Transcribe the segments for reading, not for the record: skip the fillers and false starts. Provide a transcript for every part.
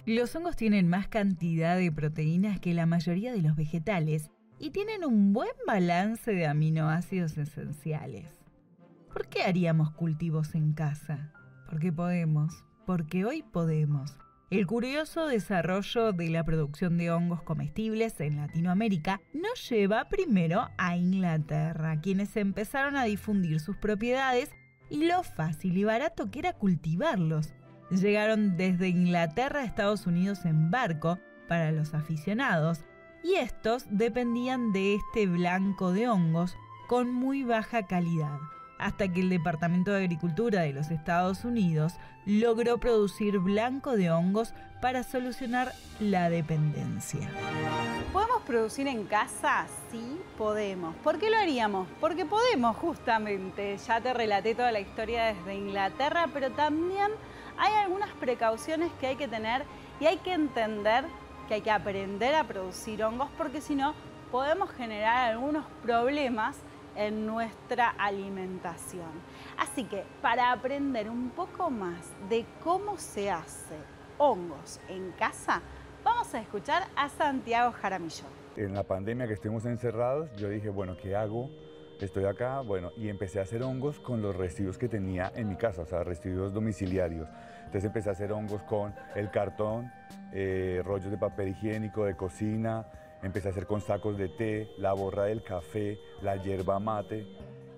Los hongos tienen más cantidad de proteínas que la mayoría de los vegetales y tienen un buen balance de aminoácidos esenciales. ¿Por qué haríamos cultivos en casa? Porque podemos, porque hoy podemos. El curioso desarrollo de la producción de hongos comestibles en Latinoamérica nos lleva primero a Inglaterra, quienes empezaron a difundir sus propiedades y lo fácil y barato que era cultivarlos. Llegaron desde Inglaterra a Estados Unidos en barco para los aficionados y estos dependían de este blanco de hongos con muy baja calidad, hasta que el Departamento de Agricultura de los Estados Unidos logró producir blanco de hongos para solucionar la dependencia. ¿Podemos producir en casa? Sí, podemos. ¿Por qué lo haríamos? Porque podemos, justamente. Ya te relaté toda la historia desde Inglaterra, pero también hay algunas precauciones que hay que tener y hay que entender que hay que aprender a producir hongos, porque si no, podemos generar algunos problemas en nuestra alimentación. Así que para aprender un poco más de cómo se hace hongos en casa, vamos a escuchar a Santiago Jaramillo. En la pandemia que estuvimos encerrados, yo dije, bueno, ¿qué hago? Estoy acá, bueno, y empecé a hacer hongos con los residuos que tenía en mi casa, o sea, residuos domiciliarios. Entonces empecé a hacer hongos con el cartón, rollos de papel higiénico, de cocina, empecé a hacer con sacos de té, la borra del café, la yerba mate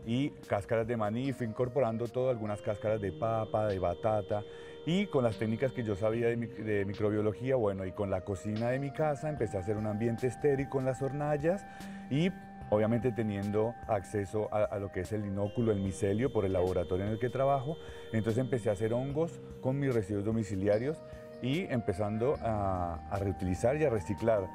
y cáscaras de maní. Fui incorporando todo, algunas cáscaras de papa, de batata, y con las técnicas que yo sabía de microbiología, bueno, y con la cocina de mi casa empecé a hacer un ambiente estéril con las hornallas y obviamente teniendo acceso a lo que es el inóculo, el micelio, por el laboratorio en el que trabajo. Entonces empecé a hacer hongos con mis residuos domiciliarios y empezando a reutilizar y a reciclar.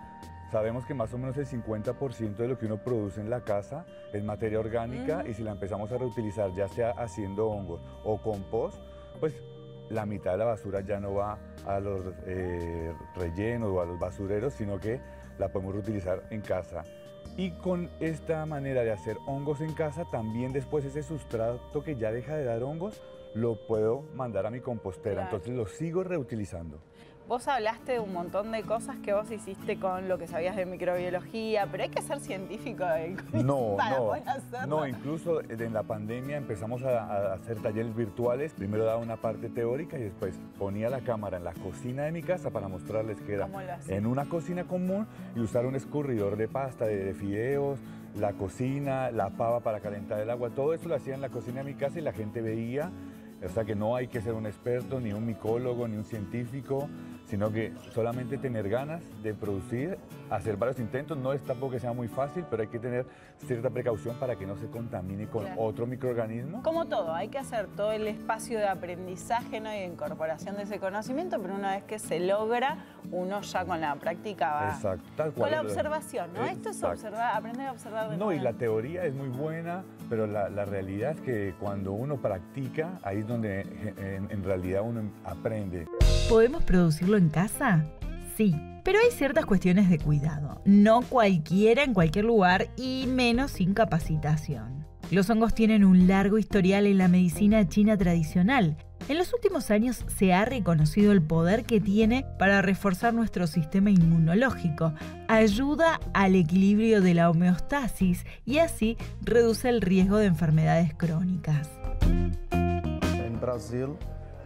Sabemos que más o menos el 50% de lo que uno produce en la casa es materia orgánica y si la empezamos a reutilizar, ya sea haciendo hongos o compost, pues la mitad de la basura ya no va a los rellenos o a los basureros, sino que la podemos reutilizar en casa. Y con esta manera de hacer hongos en casa, también después ese sustrato que ya deja de dar hongos, lo puedo mandar a mi compostera, claro. Entonces lo sigo reutilizando. Vos hablaste de un montón de cosas que vos hiciste con lo que sabías de microbiología, pero hay que ser científico para poder hacerlo. No, incluso en la pandemia empezamos a hacer talleres virtuales. Primero daba una parte teórica y después ponía la cámara en la cocina de mi casa para mostrarles que era en una cocina común y usar un escurridor de pasta, de fideos, la cocina, la pava para calentar el agua. Todo eso lo hacía en la cocina de mi casa y la gente veía. O sea que no hay que ser un experto, ni un micólogo, ni un científico, sino que solamente tener ganas de producir, hacer varios intentos. No es tampoco que sea muy fácil, pero hay que tener cierta precaución para que no se contamine con otro microorganismo. Como todo, hay que hacer todo el espacio de aprendizaje, ¿no? Y de incorporación de ese conocimiento, pero una vez que se logra, uno ya con la práctica va. Exacto, tal cual. Con la observación, ¿no? Esto es observar, aprender a observar de No, y la teoría es muy buena, pero la realidad es que cuando uno practica, ahí es donde en realidad uno aprende. ¿Podemos producirlo en casa? Sí, pero hay ciertas cuestiones de cuidado. No cualquiera en cualquier lugar y menos sin capacitación. Los hongos tienen un largo historial en la medicina china tradicional. En los últimos años se ha reconocido el poder que tiene para reforzar nuestro sistema inmunológico, ayuda al equilibrio de la homeostasis y así reduce el riesgo de enfermedades crónicas. En Brasil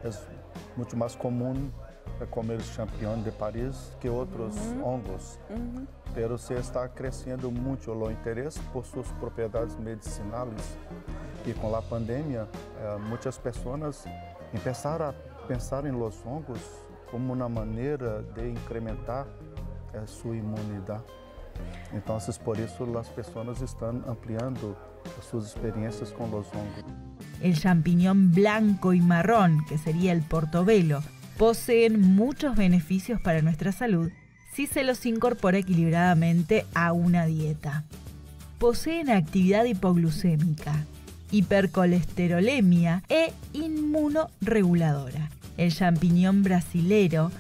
es mucho más común comer champiñón de París que otros hongos, pero se está creciendo mucho el interés por sus propiedades medicinales y con la pandemia muchas personas empezaron a pensar en los hongos como una manera de incrementar su inmunidad. Entonces por eso las personas están ampliando sus experiencias con los hongos. El champiñón blanco y marrón, que sería el portobelo, poseen muchos beneficios para nuestra salud si se los incorpora equilibradamente a una dieta. Poseen actividad hipoglucémica, hipercolesterolemia e inmunoreguladora. El champiñón brasilero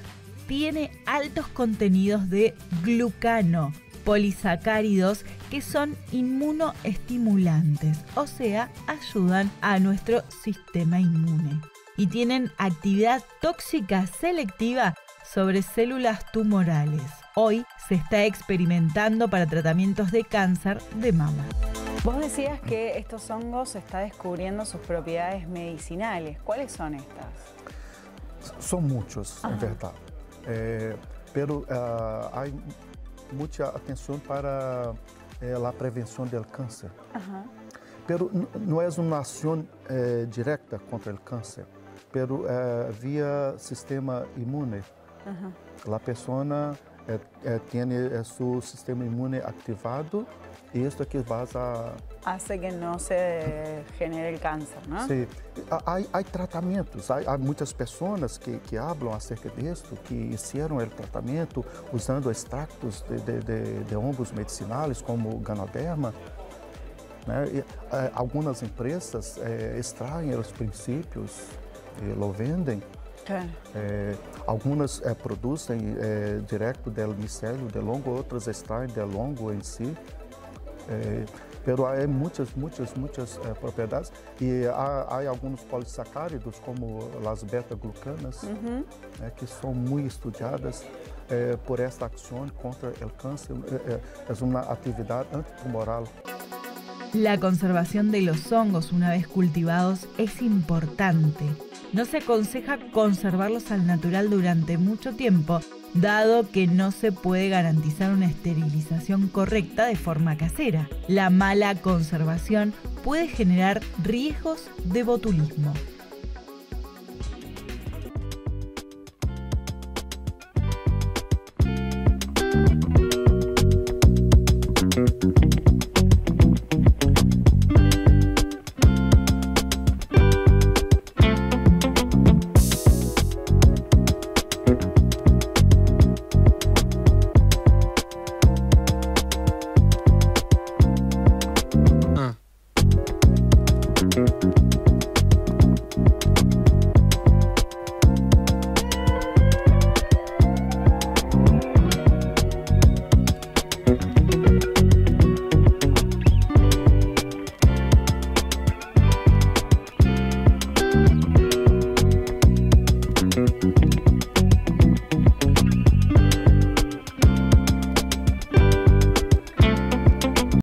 tiene altos contenidos de glucano, polisacáridos que son inmunoestimulantes, o sea, ayudan a nuestro sistema inmune. Y tienen actividad tóxica selectiva sobre células tumorales. Hoy se está experimentando para tratamientos de cáncer de mama. Vos decías que estos hongos se está descubriendo sus propiedades medicinales. ¿Cuáles son estas? Son muchos, en verdad. Pero hay mucha atención para la prevención del cáncer. Pero no es una acción directa contra el cáncer, pero vía sistema inmune. La persona tiene su sistema inmune activado y esto que hace que no se genere el cáncer, ¿no? Sí, hay tratamientos, hay muchas personas que hablan acerca de esto, que hicieron el tratamiento usando extractos de hongos medicinales como Ganoderma. Algunas empresas extraen los principios y lo venden. Algunas producen directo del micelio del hongo, otras extraen del hongo en sí. Pero hay muchas propiedades y hay algunos polisacáridos como las beta-glucanas que son muy estudiadas por esta acción contra el cáncer. Es una actividad antitumoral. La conservación de los hongos una vez cultivados es importante. No se aconseja conservarlos al natural durante mucho tiempo, dado que no se puede garantizar una esterilización correcta de forma casera. La mala conservación puede generar riesgos de botulismo.